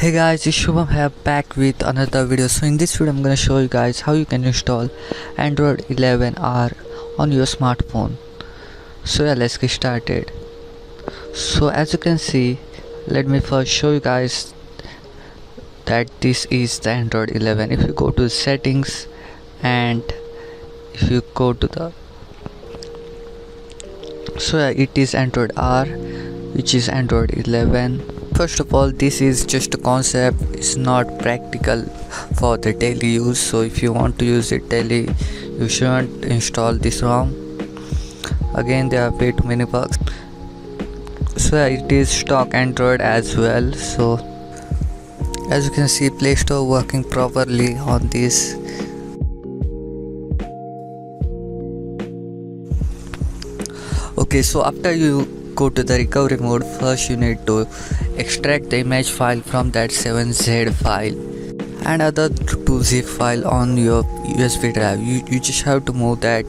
Hey guys, it's Shubham here back with another video. So in this video I'm gonna show you guys how you can install Android 11R on your smartphone. So yeah, let's get started. So as you can see, let me first show you guys that this is the Android 11. If you go to settings and if you go to the it is Android R, which is Android 11. First of all, this is just a concept, it's not practical for the daily use. So if you want to use it daily, you shouldn't install this ROM. Again, there are way too many bugs. So it is stock Android as well. So as you can see, Play Store working properly on this. Okay, so after you go to the recovery mode, first you need to extract the image file from that 7Z file and other 2zip file on your USB drive. You just have to move that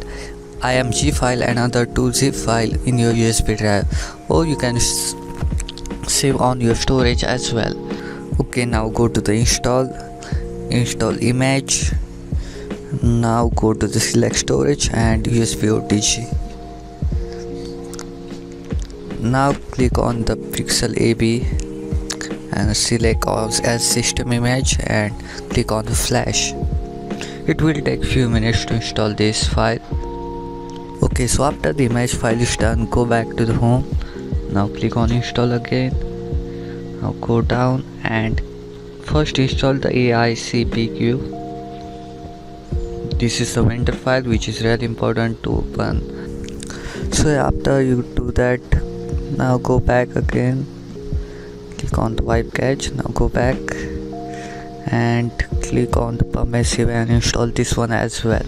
img file and other 2zip file in your USB drive, or you can save on your storage as well. Okay, now go to the install image. Now go to the select storage and USB OTG. Now click on the pixel AB and select as system image and click on the flash. It will take few minutes to install this file. Okay, so after the image file is done, go back to the home. Now click on install again. Now go down and first install the AICPQ. This is the vendor file which is really important to open. So after you do that, now go back again, click on the wipe cache. Now go back and click on the permissive and install this one as well.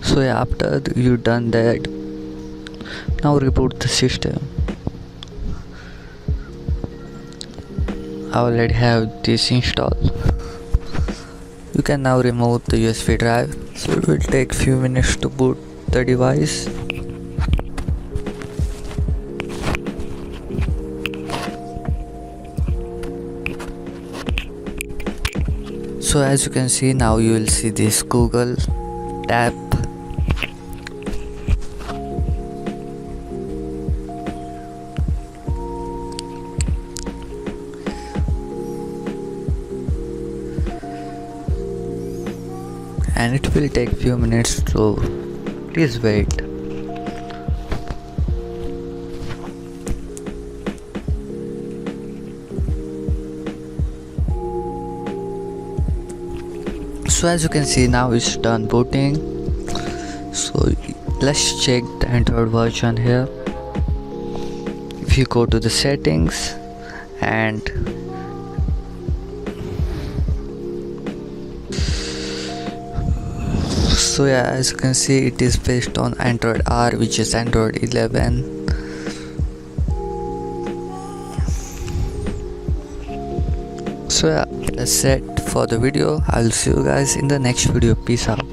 So after you done that, now reboot the system. I already have this installed. You can now remove the USB drive. So it will take few minutes to boot the device. So as you can see, now you will see this Google tab. And it will take few minutes, so please wait. So as you can see, now it's done booting. So let's check the Android version here. If you go to the settings and so as you can see, it is based on Android R, which is Android 11. So that's it for the video. I'll see you guys in the next video. Peace out.